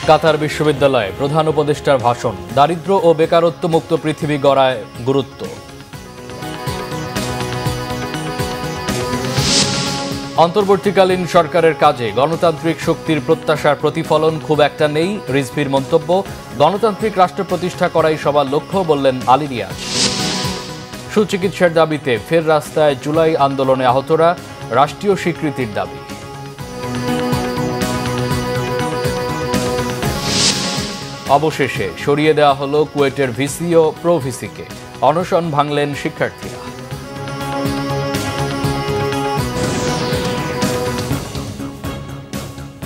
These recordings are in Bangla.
কাতার বিশ্ববিদ্যালয়ে প্রধান উপদেষ্টার ভাষণ, দারিদ্র্য ও বেকারত্ব মুক্ত পৃথিবী গড়ায় গুরুত্ব। অন্তর্বর্তীকালীন সরকারের কাজে গণতান্ত্রিক শক্তির প্রত্যাশার প্রতিফলন খুব একটা নেই, রিজভির মন্তব্য। গণতান্ত্রিক রাষ্ট্র প্রতিষ্ঠা করাই সবার লক্ষ্য, বললেন আলী রিয়াজ। সুচিকিৎসার দাবিতে ফের রাস্তায়, জুলাই আন্দোলনে আহতরা, রাষ্ট্রীয় স্বীকৃতির দাবি। অবশেষে সরিয়ে দেওয়া হল কুয়েটের ভিসি ও প্রো ভিসিকে, অনশন ভাঙলেন শিক্ষার্থীরা।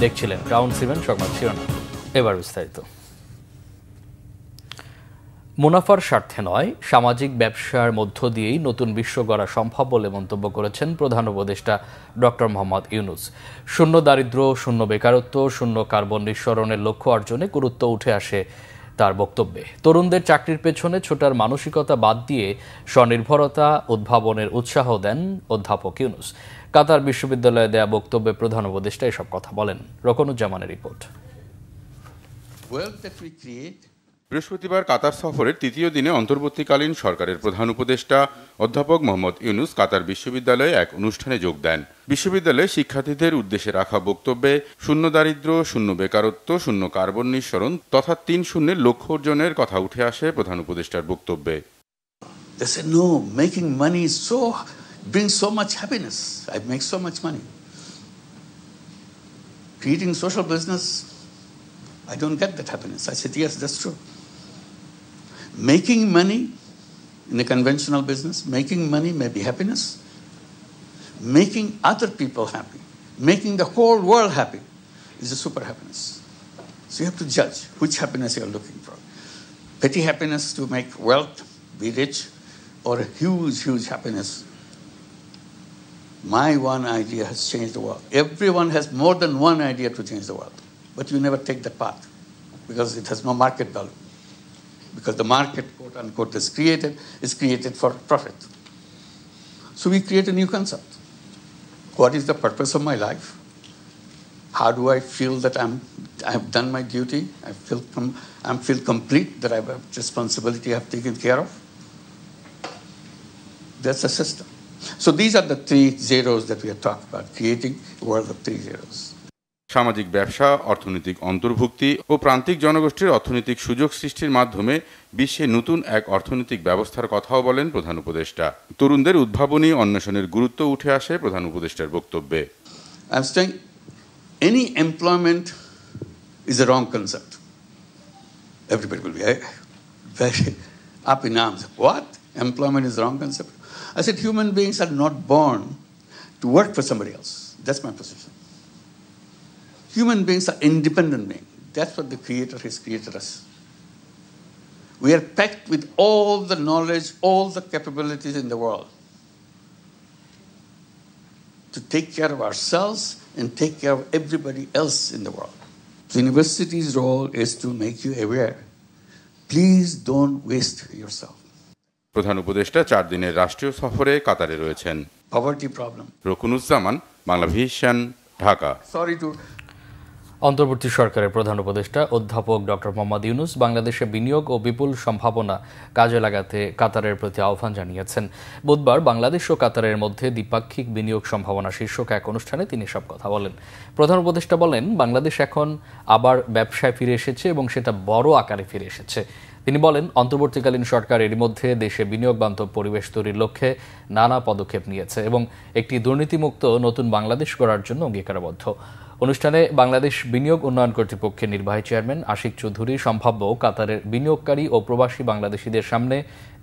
দেখছিলেন ক্রাউন 7 সংবাদ শিরোনাম, এবার বিস্তারিত। মুনাফার স্বার্থে নয়, সামাজিক ব্যবসার মধ্য দিয়েই নতুন বিশ্ব গড়া সম্ভব বলে মন্তব্য করেছেন প্রধান উপদেষ্টা ডক্টর মোহাম্মদ ইউনূস। শূন্য দারিদ্র্য, শূন্য বেকারত্ব, শূন্য কার্বন নিঃসরণের লক্ষ্য অর্জনে গুরুত্ব উঠে আসে তার বক্তব্যে। তরুণদের চাকরির পেছনে ছোটার মানসিকতা বাদ দিয়ে স্বনির্ভরতা, উদ্ভাবনের উৎসাহ দেন অধ্যাপক ইউনূস। কাতার বিশ্ববিদ্যালয়ে দেয়া বক্তব্যে প্রধান উপদেষ্টা এসব কথা বলেন। রকনুজ্জামানের রিপোর্ট। বৃহস্পতিবার কাতার সফরের তৃতীয় দিনে অন্তর্বর্তীকালীন সরকারের প্রধান উপদেষ্টা অধ্যাপক মোহাম্মদ ইউনূস কাতার বিশ্ববিদ্যালয়ে এক অনুষ্ঠানে যোগ দেন। বিশ্ববিদ্যালয়ে শিক্ষার্থীদের উদ্দেশ্যে রাখা বক্তব্যে শূন্য দারিদ্র্য, শূন্য বেকারত্ব, শূন্য কার্বন নিঃসরণ তথা 3 শূন্যের লক্ষ্য অর্জনের কথা উঠে আসে প্রধান উপদেষ্টার বক্তব্যে। They said, no, making money brings so much happiness. I make so much money. Creating social business, I don't get that happiness. I said, yes, that's true. Making money in a conventional business, making money may be happiness. Making other people happy, making the whole world happy is a super happiness. So you have to judge which happiness you are looking for. Petty happiness to make wealth, be rich, or a huge, huge happiness. My one idea has changed the world. Everyone has more than one idea to change the world, but you never take that path because it has no market value. Because the market, quote unquote, is created for profit. So we create a new concept. What is the purpose of my life? How do I feel that I have done my duty? I feel complete, that I have a responsibility I have taken care of. That's a system. So these are the 3 zeros that we are talking about, creating a world of 3 zeros. সামাজিক ব্যবসা, অর্থনৈতিক অন্তর্ভুক্তি ও প্রান্তিক জনগোষ্ঠীর অর্থনৈতিক সুযোগ সৃষ্টির মাধ্যমে বিশ্বে নতুন এক অর্থনৈতিক ব্যবস্থার কথাও বলেন প্রধান উপদেষ্টা। তরুণদের উদ্ভাবনী অন্বেষণের গুরুত্ব উঠে আসে প্রধান উপদেষ্টার বক্তব্যে। I'm saying any employment is a wrong concept. Everybody will be very up in arms. What? Employment is the wrong concept? I said human beings are not born to work for somebody else. That's my position. Human beings are independent beings. That's what the Creator has created us. We are packed with all the knowledge, all the capabilities in the world to take care of ourselves and take care of everybody else in the world. The university's role is to make you aware. Please don't waste yourself. প্রধান উপদেষ্টা 4 দিনের রাষ্ট্রীয় সফরে কাতারে রয়েছেন। Poverty problem. Roknuzzaman, Bangla vision, Dhaka. অন্তর্বর্তী সরকারের প্রধান উপদেষ্টা অধ্যাপক ডক্টর মোহাম্মদ ইউনূস বাংলাদেশে বিনিয়োগ ও বিপুল সম্ভাবনা কাজে লাগাতে কাতারের প্রতি আহ্বান জানিয়েছেন। বুধবার বাংলাদেশ ও কাতারের মধ্যে দ্বিপাক্ষিক বিনিয়োগ সম্ভাবনা শীর্ষক এক অনুষ্ঠানে তিনি সব কথা বলেন। প্রধান উপদেষ্টা বলেন, বাংলাদেশ এখন আবার ব্যবসায় ফিরে এসেছে এবং সেটা বড় আকারে ফিরে এসেছে। তিনি বলেন, অন্তর্বর্তীকালীন সরকার এরই মধ্যে দেশে বিনিয়োগ বান্ধব পরিবেশ তৈরির লক্ষ্যে নানা পদক্ষেপ নিয়েছে এবং একটি দুর্নীতিমুক্ত নতুন বাংলাদেশ গড়ার জন্য অঙ্গীকারবদ্ধ। অনুষ্ঠানে বাংলাদেশ বিনিয়োগ উন্নয়ন কর্তৃপক্ষের নির্বাহী চেয়ারম্যান আশিক চৌধুরী সম্ভাব্য কাতারের বিনিয়োগকারী ও প্রবাসী বাংলাদেশিদের সামনে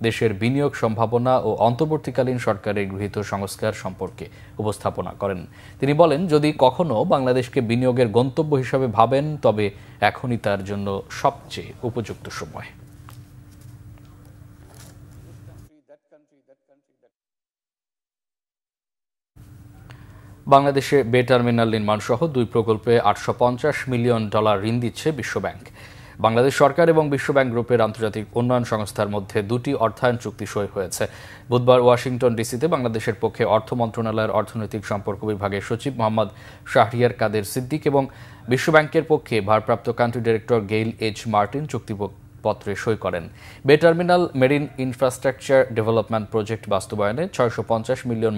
দেশের বিনিয়োগ সম্ভাবনা ও অন্তর্বর্তীকালীন সরকারের গৃহীত সংস্কার সম্পর্কে উপস্থাপনা করেন। তিনি বলেন, যদি কখনো বাংলাদেশকে বিনিয়োগের গন্তব্য হিসাবে ভাবেন তবে এখনই তার জন্য সবচেয়ে উপযুক্ত সময়। বাংলাদেশে বে টার্মিনাল নির্মাণ সহ 2 প্রকল্পে $850 মিলিয়ন ঋণ দিচ্ছে বিশ্বব্যাংক। বাংলাদেশ সরকার এবং বিশ্বব্যাংক গ্রুপের আন্তর্জাতিক উন্নয়ন সংস্থার মধ্যে দুটি অর্থায়ন চুক্তি সই হয়েছে। বুধবার ওয়াশিংটন ডিসিতে বাংলাদেশের পক্ষে অর্থ মন্ত্রণালয়ের অর্থনৈতিক সম্পর্ক বিভাগের সচিব মোহাম্মদ শাহরিয়ার কাদের সিদ্দিক এবং বিশ্বব্যাংকের পক্ষে ভারপ্রাপ্ত country director Gail H Martin চুক্তিপত্রে সই করেন। Bay terminal marine infrastructure development project বাস্তবায়নে $650 মিলিয়ন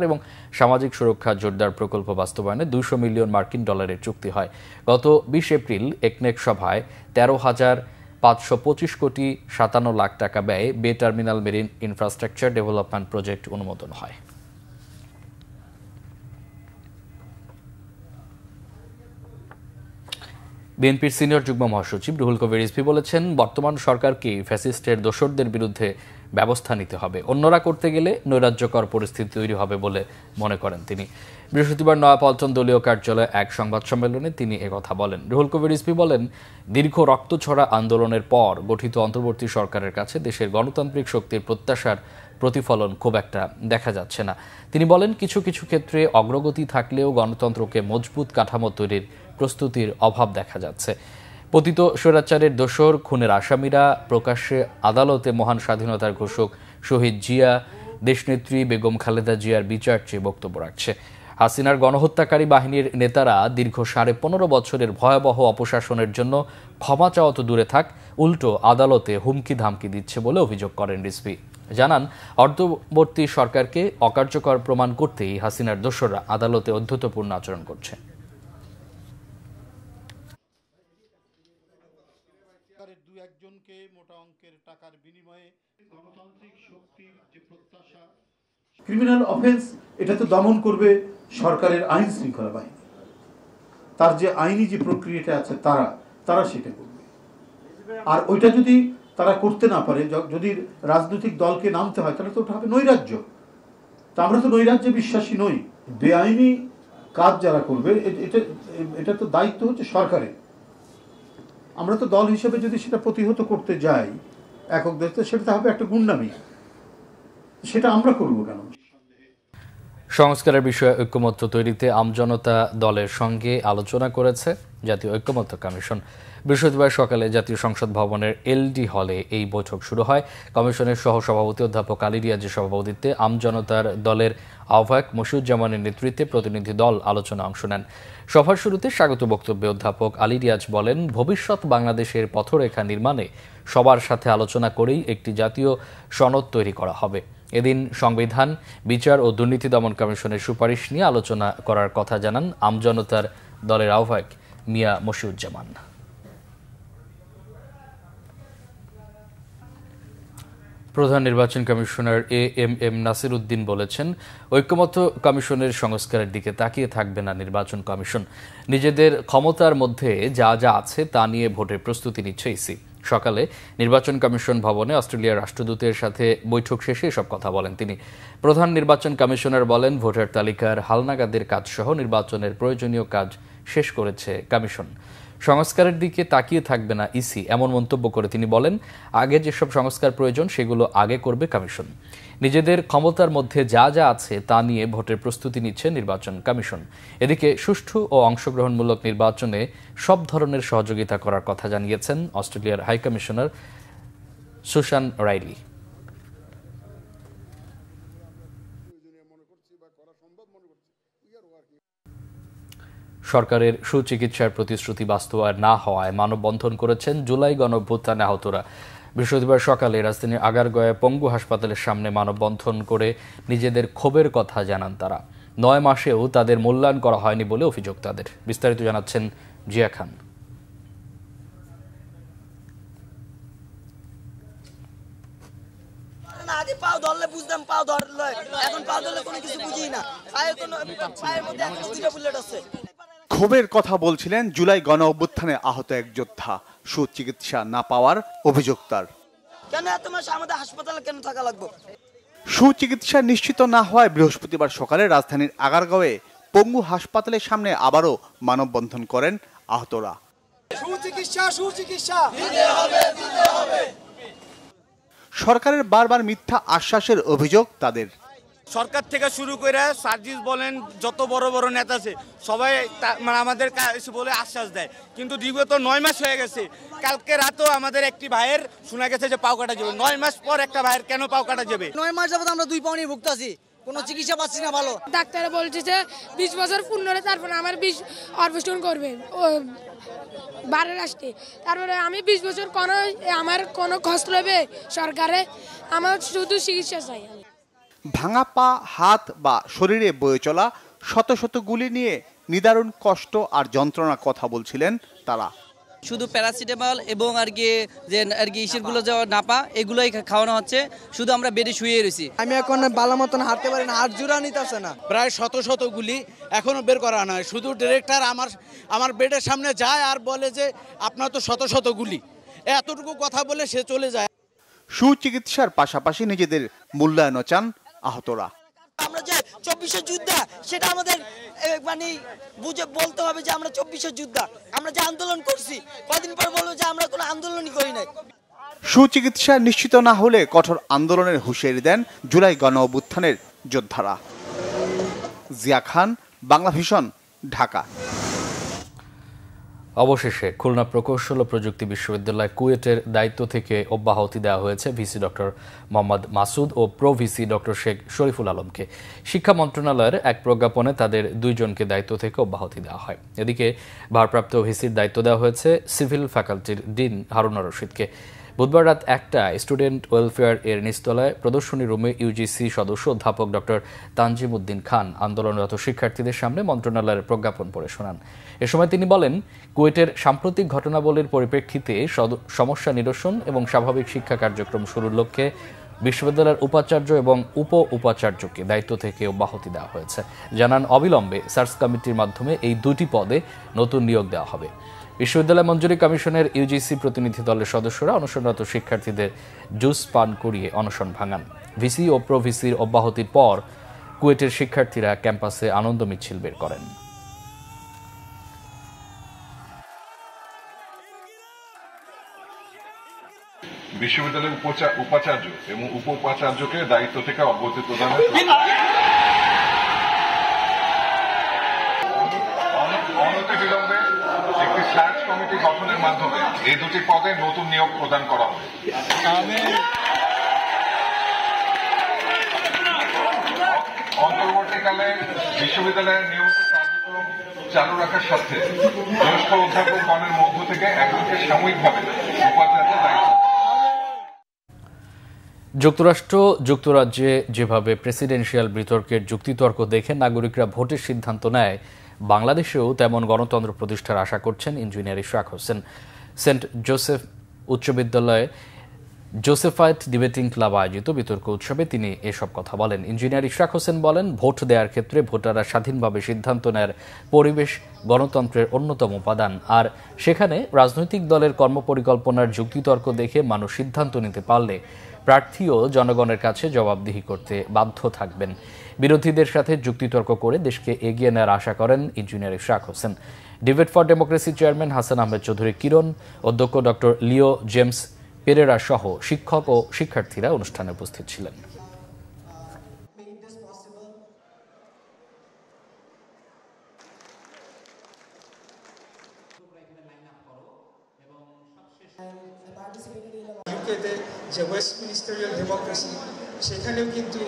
এবং সামাজিক সুরক্ষা জোরদার প্রকল্প বাস্তবায়নে $200 মিলিয়ন চুক্তি হয়। গত 20 এপ্রিল একনেক সভায় 13,525 কোটি 57 লাখ টাকা ব্যয়ে বে terminal marine infrastructure development project অনুমোদন হয়। বিএনপির সিনিয়র যুগ্ম মহাসচিব রুহুল কবির রিজভী বলেছেন, বর্তমান সরকারকে ফ্যাসিস্টের দোসরদের বিরুদ্ধে ব্যবস্থা নিতে হবে, অন্যরা করতে গেলে নৈরাজ্যকর পরিস্থিতি তৈরি হবে বলে মনে করেন তিনি। বৃহস্পতিবার নয়াপল্টন দলীয় কার্যালয়ে এক সংবাদ সম্মেলনে তিনি একথা বলেন। রুহুল কবির রিজভী বলেন, দীর্ঘ রক্তছড়া আন্দোলনের পর গঠিত অন্তর্বর্তী সরকারের কাছে দেশের গণতান্ত্রিক শক্তির প্রত্যাশার প্রতিফলন খুব একটা দেখা যাচ্ছে না। তিনি বলেন, কিছু কিছু ক্ষেত্রে অগ্রগতি থাকলেও গণতন্ত্রকে মজবুত কাঠামো তৈরির প্রস্তুতির অভাব দেখা যাচ্ছে। পতিত স্বৈরাচারের দোসর খুনের আসামিরা প্রকাশ্যে আদালতে মহান স্বাধীনতার ঘোষক শহীদ জিয়া, দেশনেত্রী বেগম খালেদা জিয়ার বিচার চেয়ে বক্তব্য রাখছে। হাসিনার গণহত্যাকারী বাহিনীর নেতারা দীর্ঘ 15.5 বছরের ভয়াবহ অপশাসনের জন্য ক্ষমা চাওয়া তো দূরে থাক, উল্টো আদালতে হুমকি ধামকি দিচ্ছে বলে অভিযোগ করেন রিজভী। জানান, অন্তর্বর্তী সরকারকে অকার্যকর প্রমাণ করতেই হাসিনার দোসররা আদালতে অধ্যুতপূর্ণ আচরণ করছে। ক্রিমিনাল অফেন্স এটা তো দমন করবে সরকারের আইন শৃঙ্খলা বাহিনী, তার যে আইনি যে প্রক্রিয়াটা আছে তারা সেটা করবে। আর ওইটা যদি তারা করতে না পারে, যদি রাজনৈতিক দলকে নামতে হয়, তাহলে তো ওটা হবে নৈরাজ্য। তা আমরা তো নৈরাজ্যে বিশ্বাসী নই। বেআইনি কাজ যারা করবে এটা তো দায়িত্ব হচ্ছে সরকারের। আমরা তো দল হিসেবে যদি সেটা প্রতিহত করতে যাই একক দেশে, সেটা হবে একটা গুন্ডামি। সেটা আমরা করবো কেন? সংস্কারের বিষয়ে ঐক্যমত্য তৈরিতে আমজনতা দলের সঙ্গে আলোচনা করেছে জাতীয় ঐক্যমত্য কমিশন। বৃহস্পতিবার সকালে জাতীয় সংসদ ভবনের এলডি হলে এই বৈঠক শুরু হয়। কমিশনের সহসভাপতি অধ্যাপক আলী রিয়াজের সভাপতিত্বে আমজনতার দলের আহ্বায়ক মশিউজ্জামানের নেতৃত্বে প্রতিনিধি দল আলোচনা অংশ নেন। সভার শুরুতে স্বাগত বক্তব্যে অধ্যাপক আলী রিয়াজ বলেন, ভবিষ্যৎ বাংলাদেশের পথরেখা নির্মাণে সবার সাথে আলোচনা করেই একটি জাতীয় সনদ তৈরি করা হবে। এদিন সংবিধান, বিচার ও দুর্নীতি দমন কমিশনের সুপারিশ নিয়ে আলোচনা করার কথা জানান আমজনতার দলের আহ্বায়ক মিয়া মশিউজ্জামান। প্রধান নির্বাচন কমিশনার এএমএম নাসির উদ্দিন বলেছেন, ঐক্যমত্য কমিশনের সংস্কারের দিকে তাকিয়ে থাকবে না নির্বাচন কমিশন। নিজেদের ক্ষমতার মধ্যে যা যা আছে তা নিয়ে ভোটের প্রস্তুতি নিচ্ছে ইসি। সকালে নির্বাচন কমিশন ভবনে অস্ট্রেলিয়ার রাষ্ট্রদূতের সাথে বৈঠক শেষে এসব কথা বলেন তিনি। প্রধান নির্বাচন কমিশনার বলেন, ভোটার তালিকার হালনাগাদের কাজসহ নির্বাচনের প্রয়োজনীয় কাজ শেষ করেছে কমিশন। সংস্কারের দিকে তাকিয়ে থাকবে না ইসি, এমন মন্তব্য করে তিনি বলেন, আগে যেসব সংস্কার প্রয়োজন সেগুলো আগে করবে কমিশন। নিজেদের ক্ষমতার মধ্যে যা যা আছে তা নিয়ে ভোটের প্রস্তুতি নিচ্ছে নির্বাচন কমিশন। এদিকে সুষ্ঠু ও অংশগ্রহণমূলক নির্বাচনে সব ধরনের সহযোগিতা করার কথা জানিয়েছেন অস্ট্রেলিয়ার হাই কমিশনার সুসান রাইলি। সরকারের সুচিকিৎসার প্রতিশ্রুতি বাস্তবায়ন না হওয়ায় মানববন্ধন করেছেন জুলাই গণঅভ্যুত্থানে আহতরা। বৃহস্পতিবার সকালে রাজধানীর আগারগাঁওয়ে পঙ্গু হাসপাতালের সামনে মানববন্ধন করে নিজেদের ক্ষোভের কথা জানান তারা। 9 মাসেও তাদের মূল্যায়ন করা হয়নি বলে অভিযোগ তাদের। বিস্তারিত জানাচ্ছেন জিয়া খান। আগে পাও ধরলে বুঝতাম, পাও ধরলে এখন পাও ধরলে কোনো কিছু বুঝি না। পায়ের মধ্যে এখন দুটো বুলেট আছে। ক্ষোভের কথা বলছিলেন জুলাই গণ অভ্যুত্থানে আহত এক যোদ্ধা, সুচিকিৎসা না পাওয়ার অভিযোগ তার। কেন এত মাস আমাদের হাসপাতালে কেন থাকা লাগবে? সুচিকিৎসা নিশ্চিত না হওয়ায় বৃহস্পতিবার সকালে রাজধানীর আগারগাঁওয়ে পঙ্গু হাসপাতালের সামনে আবারও মানববন্ধন করেন আহতরা। সরকারের বারবার মিথ্যা আশ্বাসের অভিযোগ তাদের। সরকার থেকে শুরু করে সার্জিস বলেন, যত বড় বড় নেতা আছে সবাই মানে আমাদের এসে বলে আশ্বাস দেয়, কিন্তু বিগত 9 মাস হয়ে গেছে। কালকে রাতেও আমাদের একটি ভাইয়ের শোনা গেছে যে পাও কাটা যাবে। 9 মাস পর একটা ভাইয়ের কেন পাও কাটা যাবে? 9 মাস যাবত আমরা 2 পাউনি ভুগতাছি, কোনো চিকিৎসা পাচ্ছি না ভালো। ডাক্তার বলছে যে 20 বছর পূর্ণ হলে তারপরে আমার 20 অপারেশন করবে বারের আসতে। তারপরে আমি 20 বছর আমার কোনো কষ্ট হবে সরকারে, আমার শুধু চিকিৎসা চাই। ভাঙা পা, হাত বা শরীরে বয়ে চলা শত শত গুলি নিয়ে নিদারুণ কষ্ট আর যন্ত্রণার কথা বলছিলেন তারা। শুধু প্যারাসিটামল এবং ইসেরগুলো যাওয়া নাপা এগুলোই খাওয়ানো হচ্ছে, শুধু আমরা বেডে শুয়ে রয়েছি। আমি এখন ভালো মতন হাঁটতে পারি না, হাত জোড়া নিতেছে না। প্রায় শত শত গুলি এখনো বের করা নয়। শুধু ডিরেক্টর আমার বেডের সামনে যায় আর বলে যে আপনার তো শত শত গুলি, এতটুকু কথা বলে সে চলে যায়। সুচিকিৎসার পাশাপাশি নিজেদের মূল্যায়নও চান আহতরা। আমরা যে 24 যোদ্ধা সেটা আমাদের মানে বুঝে বলতে হবে যে আমরা 24 যোদ্ধা। আমরা যে আন্দোলন করছি কদিন পর বলবো যে আমরা কোনো আন্দোলনই করি নাই। সুচিকিৎসা নিশ্চিত না হলে কঠোর আন্দোলনের হুঁশিয়ারি দেন জুলাই গণ অভ্যুত্থানের যোদ্ধারা। জিয়া খান, বাংলা ভিশন, ঢাকা। অবশেষে খুলনা প্রকৌশল ও প্রযুক্তি বিশ্ববিদ্যালয় কুয়েটের দায়িত্ব থেকে অব্যাহতি দেওয়া হয়েছে ভিসি ডক্টর মোহাম্মদ মাসুদ ও pro VC doctor Sheikh Shariful আলমকে। শিক্ষা মন্ত্রণালয়ের এক প্রজ্ঞাপনে তাদের 2 জনকে দায়িত্ব থেকে অব্যাহতি দেওয়া হয়। এদিকে ভারপ্রাপ্ত ভিসির দায়িত্ব দেওয়া হয়েছে সিভিল ফ্যাকাল্টির ডিন হারুনা রশিদকে। বুধবার রাত 1টায় স্টুডেন্ট ওয়েলফেয়ার এর নিচতলায় প্রদর্শনী রুমে ইউজিসি সদস্য অধ্যাপক ডক্টর তানজিম উদ্দিন খান আন্দোলনরত শিক্ষার্থীদের সামনে মন্ত্রণালয়ের প্রজ্ঞাপন পড়ে শোনান। এ সময় তিনি বলেন, কুয়েটের সাম্প্রতিক ঘটনাবলীর পরিপ্রেক্ষিতে সমস্যা নিরসন এবং স্বাভাবিক শিক্ষা কার্যক্রম শুরুর লক্ষ্যে বিশ্ববিদ্যালয়ের উপাচার্য এবং উপ উপাচার্যকে দায়িত্ব থেকে অব্যাহতি দেওয়া হয়েছে। জানান, অবিলম্বে সার্চ কমিটির মাধ্যমে এই 2টি পদে নতুন নিয়োগ দেওয়া হবে। বিশ্ববিদ্যালয় মঞ্জুরি কমিশনের ইউজিসি প্রতিনিধি দলের সদস্যরা অনশনরত শিক্ষার্থীদের জুস পান করিয়ে অনশন ভাঙান। ভিসি ও প্রো ভিসির অব্যাহতির পর কুয়েটের শিক্ষার্থীরা ক্যাম্পাসে আনন্দ মিছিল বের করেন। বিশ্ববিদ্যালয়ের উপাচার্য এবং উপ উপাচার্যকে দায়িত্ব থেকে অব্যাহতি প্রদানের অনতিবিলম্বে একটি সার্চ কমিটি গঠনের মাধ্যমে এই 2টি পদে নতুন নিয়োগ প্রদান করা হবে। অন্তর্বর্তীকালে বিশ্ববিদ্যালয়ের নিয়মিত কার্যক্রম চালু রাখার সাথে জ্যেষ্ঠ অধ্যাপকগণের মধ্য থেকে একজনকে সাময়িকভাবে উপাচার্যের দায়িত্ব। যুক্তরাজ্যে যেভাবে প্রেসিডেন্সিয়াল বিতর্কের যুক্তিতর্ক দেখে নাগরিকরা ভোটের সিদ্ধান্ত নেয়, বাংলাদেশেও তেমন গণতন্ত্র প্রতিষ্ঠার আশা করছেন engineer Ishraq Hossain. Saint Joseph উচ্চ বিদ্যালয়ে জোসেফাইট ডিবেটিং ক্লাব আয়োজিত বিতর্ক উৎসবে তিনি এসব কথা বলেন। ইঞ্জিনিয়ার ইশরাক হোসেন বলেন, ভোট দেওয়ার ক্ষেত্রে ভোটাররা স্বাধীনভাবে সিদ্ধান্ত নেয়ার পরিবেশ গণতন্ত্রের অন্যতম উপাদান, আর সেখানে রাজনৈতিক দলের কর্মপরিকল্পনার যুক্তিতর্ক দেখে মানুষ সিদ্ধান্ত নিতে পারলে প্রার্থীও জনগণের কাছে জবাবদিহি করতে বাধ্য থাকবেন। বিরোধীদের সাথে যুক্তিতর্ক করে দেশকে এগিয়ে নেওয়ার আশা করেন engineer Ishraq Hossain. Debate for democracy chairman Hasan Ahmed Chowdhury Kiron, অধ্যক্ষ ডক্টর লিও জেমস পেরেরা সহ শিক্ষক ও শিক্ষার্থীরা অনুষ্ঠানে উপস্থিত ছিলেন। ইউকেতে যে ওয়েস্টমিনিস্টারিয়াল ডেমোক্রেসি, সেখানেও কিন্তু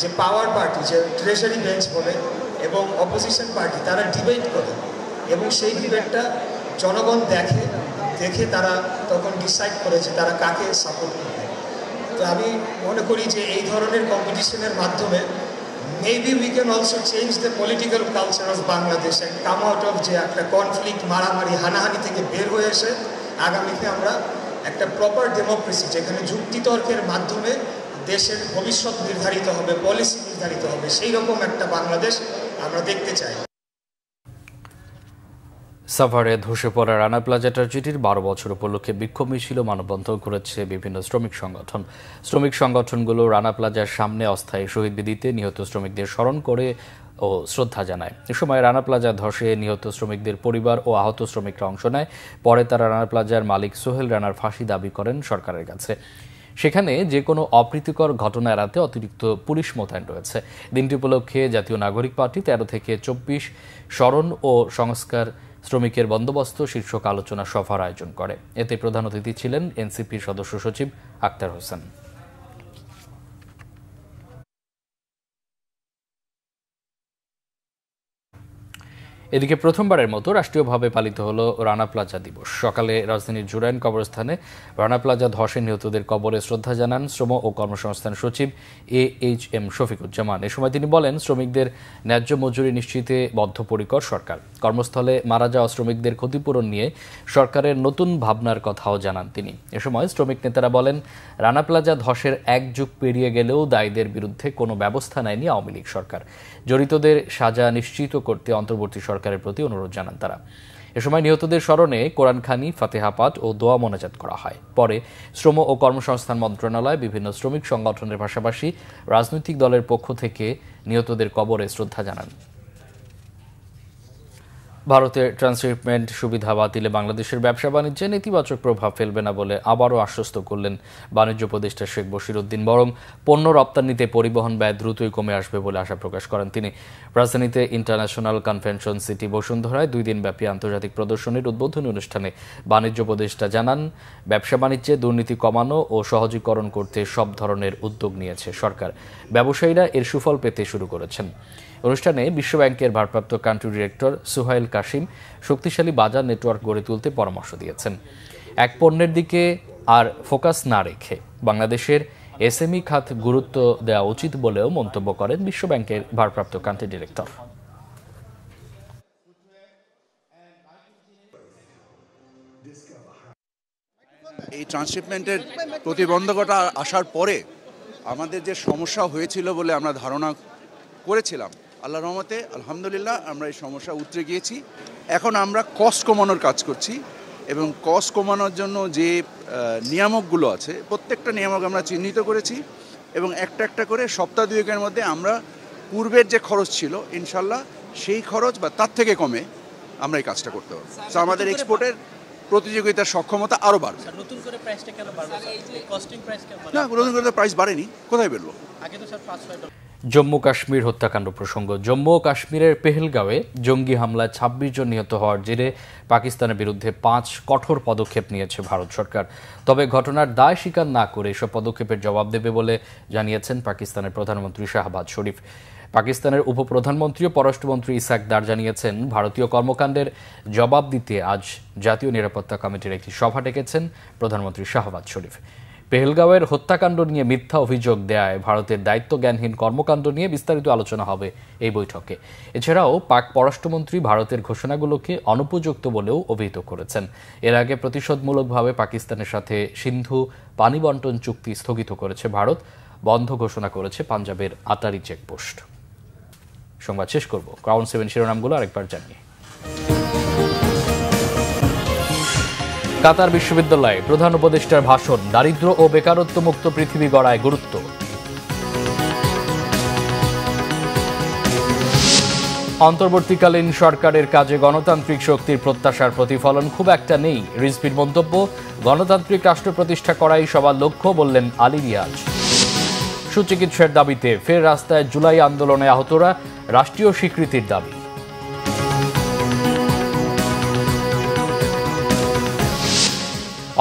যে পাওয়ার পার্টি, যে ট্রেজারি বেঞ্চ বলে, এবং অপোজিশন পার্টি, তারা ডিবেট করে এবং সেই ডিবেটটা জনগণ দেখে তারা তখন ডিসাইড করে যে তারা কাকে সাপোর্ট করবে। তো আমি মনে করি যে এই ধরনের কম্পিটিশনের মাধ্যমে maybe we can also change the political culture of Bangladesh and come out of যে একটা কনফ্লিক্ট, মারামারি, হানাহানি থেকে বের হয়ে এসে আগামীতে আমরা একটা প্রপার ডেমোক্রেসি, যেখানে যুক্তিতর্কের মাধ্যমে দেশের ভবিষ্যৎ নির্ধারিত হবে, পলিসি নির্ধারিত হবে, সেই রকম একটা বাংলাদেশ আমরা দেখতে চাই। সাভারে ধসে পড়া রানা প্লাজা ট্র্যাজেডির 12 বছর উপলক্ষে বিক্ষোভ মিছিল ও মানববন্ধন করেছে বিভিন্ন শ্রমিক সংগঠন। শ্রমিক সংগঠনগুলো রানা প্লাজার সামনে অস্থায়ী শহীদ বেদিতে নিহত শ্রমিকদের স্মরণ করে ও শ্রদ্ধা জানায়। এ সময় রানা প্লাজা ধসে নিহত শ্রমিকদের পরিবার ও আহত শ্রমিকরা অংশ নেয়। পরে তারা রানা প্লাজার মালিক সোহেল রানার ফাঁসি দাবি করেন সরকারের কাছে। সেখানে যে কোনো অপ্রীতিকর ঘটনা এড়াতে অতিরিক্ত পুলিশ মোতায়েন রয়েছে। দিনটি উপলক্ষে জাতীয় নাগরিক পার্টি 13 থেকে 24 স্মরণ ও সংস্কার শ্রমিকের বন্দোবস্ত শীর্ষক আলোচনা সভার আয়োজন করে। এতে প্রধান অতিথি ছিলেন এনসিপির সদস্য সচিব আক্তার হোসেন। এদিকে প্রথমবারের মতো রাষ্ট্রীয়ভাবে পালিত হলো রানা প্লাজা দিবস। সকালে রাজধানীর জুরাইন কবরস্থানে রানা প্লাজা ধসে নিহতদের কবরে শ্রদ্ধা জানান শ্রম ও কর্মসংস্থান সচিব AHM শফিকুজ্জামান। এ সময় তিনি বলেন, শ্রমিকদের ন্যায্য মজুরি নিশ্চিতে বদ্ধপরিকর সরকার। কর্মস্থলে মারা যাওয়া শ্রমিকদের ক্ষতিপূরণ নিয়ে সরকারের নতুন ভাবনার কথাও জানান তিনি। এ সময় শ্রমিক নেতারা বলেন, রানা প্লাজা ধসের 1 যুগ পেরিয়ে গেলেও দায়ীদের বিরুদ্ধে কোনো ব্যবস্থা নেয়নি আওয়ামী লীগ সরকার। জড়িতদের সাজা নিশ্চিত করতে অন্তর্বর্তী সরকারের প্রতি অনুরোধ জানান তারা। এ সময় নিহতদের স্মরণে কোরআনখানি, ফাতেহা পাঠ ও দোয়া মোনাজাত করা হয়। পরে শ্রম ও কর্মসংস্থান মন্ত্রণালয়, বিভিন্ন শ্রমিক সংগঠনের পাশাপাশি রাজনৈতিক দলের পক্ষ থেকে নিহতদের কবরে শ্রদ্ধা জানান। ভারতের ট্রান্সশিপমেন্ট সুবিধা বাতিলে বাংলাদেশের ব্যবসা বাণিজ্যে নেতিবাচক প্রভাব ফেলবে না বলে আবারও আশ্বস্ত করলেন বাণিজ্য উপদেষ্টা শেখ বশিরউদ্দিন। বরং পণ্য রপ্তানিতে পরিবহন ব্যয় দ্রুতই কমে আসবে বলে আশা প্রকাশ করেন তিনি। রাজধানীতে ইন্টারন্যাশনাল কনভেনশন সিটি বসুন্ধরায় 2 দিনব্যাপী আন্তর্জাতিক প্রদর্শনীর উদ্বোধনী অনুষ্ঠানে বাণিজ্য উপদেষ্টা জানান, ব্যবসা বাণিজ্যে দুর্নীতি কমানো ও সহজীকরণ করতে সব ধরনের উদ্যোগ নিয়েছে সরকার। ব্যবসায়ীরা এর সুফল পেতে শুরু করেছেন। অনুষ্ঠানে বিশ্বব্যাংকের ভারপ্রাপ্ত কান্ট্রি ডিরেক্টর সুহাইল কাশিম শক্তিশালী বাজার নেটওয়ার্ক গড়ে তুলতে পরামর্শ দিয়েছেন। এক পণ্যের দিকে আর ফোকাস না রেখে বাংলাদেশের এসএমই খাত গুরুত্ব দেওয়া উচিত বলেও মন্তব্য করেন বিশ্বব্যাংকের ভারপ্রাপ্ত কান্ট্রি ডিরেক্টর। এই ট্রান্সশিপমেন্টের প্রতিবন্ধকতা আসার পরে আমাদের যে সমস্যা হয়েছিল বলে আমরা ধারণা করেছিলাম, আল্লাহর রহমতে আলহামদুলিল্লাহ আমরা এই সমস্যা উতরে গিয়েছি। এখন আমরা কস্ট কমানোর কাজ করছি এবং কস্ট কমানোর জন্য যে নিয়ামকগুলো আছে প্রত্যেকটা নিয়ামক আমরা চিহ্নিত করেছি এবং একটা একটা করে সপ্তাহ 2-এর মধ্যে আমরা পূর্বের যে খরচ ছিল ইনশাল্লাহ সেই খরচ বা তার থেকে কমে আমরা এই কাজটা করতে পারবো। তো আমাদের এক্সপোর্টের প্রতিযোগিতার সক্ষমতা আরও বাড়বে। নতুন করে প্রাইসটা কেন বাড়বে? কস্টিং প্রাইস কেন? না, নতুন করে প্রাইস বাড়েনি, কোথায় বেরলো? আগে তো স্যার 5-6 জম্মু কাশ্মীর হত্যাকাণ্ড প্রসঙ্গ। জম্মু ও কাশ্মীরের পেহেলগাঁওয়ে জঙ্গি হামলায় 26 জন নিহত হওয়ার জেরে পাকিস্তানের বিরুদ্ধে 5 কঠোর পদক্ষেপ নিয়েছে ভারত সরকার। তবে ঘটনার দায় স্বীকার না করে এসব পদক্ষেপের জবাব দেবে বলে জানিয়েছেন পাকিস্তানের প্রধানমন্ত্রী শাহবাজ শরীফ। পাকিস্তানের উপপ্রধানমন্ত্রী ও পররাষ্ট্রমন্ত্রী ইসাক দার জানিয়েছেন, ভারতীয় কর্মকাণ্ডের জবাব দিতে আজ জাতীয় নিরাপত্তা কমিটির একটি সভা ডেকেছেন প্রধানমন্ত্রী শাহবাজ শরীফ। পেহেলগাঁওয়ের হত্যাকাণ্ড নিয়ে মিথ্যা অভিযোগ দেয়ায় ভারতের দায়িত্বজ্ঞানহীন কর্মকাণ্ড নিয়ে বিস্তারিত আলোচনা হবে এই বৈঠকে। এছাড়াও পাক পররাষ্ট্রমন্ত্রী ভারতের ঘোষণাগুলোকে অনুপযুক্ত বলেও অভিহিত করেছেন। এর আগে প্রতিশোধমূলকভাবে পাকিস্তানের সাথে সিন্ধু পানি বন্টন চুক্তি স্থগিত করেছে ভারত, বন্ধ ঘোষণা করেছে পাঞ্জাবের আটারি চেকপোস্ট। সংবাদ শেষ করব ক্রাউন 7 শিরোনামগুলো আরেকবার জানিয়ে। কাতার বিশ্ববিদ্যালয়ে প্রধান উপদেষ্টার ভাষণ, দারিদ্র ও বেকারত্ব মুক্ত পৃথিবী গড়ায় গুরুত্ব। অন্তর্বর্তীকালীন সরকারের কাজে গণতান্ত্রিক শক্তির প্রত্যাশার প্রতিফলন খুব একটা নেই, রিজভির মন্তব্য। গণতান্ত্রিক রাষ্ট্র প্রতিষ্ঠা করাই সবার লক্ষ্য, বললেন আলী রিয়াজ। সুচিকিৎসার দাবিতে ফের রাস্তায় জুলাই আন্দোলনে আহতরা, রাষ্ট্রীয় স্বীকৃতির দাবি।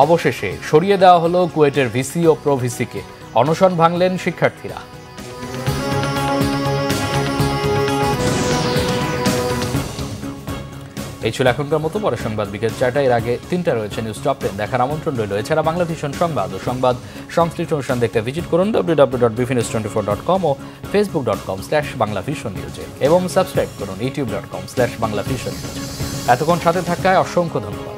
অবশেষে সরিয়ে দেওয়া হলো কুয়েটের ভিসি ও প্রো ভিসিকে, অনশন ভাঙলেন শিক্ষার্থীরা। এই ছিল এখনকার মতো। পরে সংবাদ বিকেল 4টায়, এর আগে 3টা রয়েছে নিউজ টপ 10 দেখার আমন্ত্রণ রইল। এছাড়া বাংলা ভিশন সংবাদ ও সংবাদ সংশ্লিষ্ট অনুষ্ঠান দেখতে ভিজিট করুন www.bfnews24.com ও facebook.com/banglavisionnews এবং সাবস্ক্রাইব করুন youtube.com/banglavisionnews। এতক্ষণ সাথে থাকায় অসংখ্য ধন্যবাদ।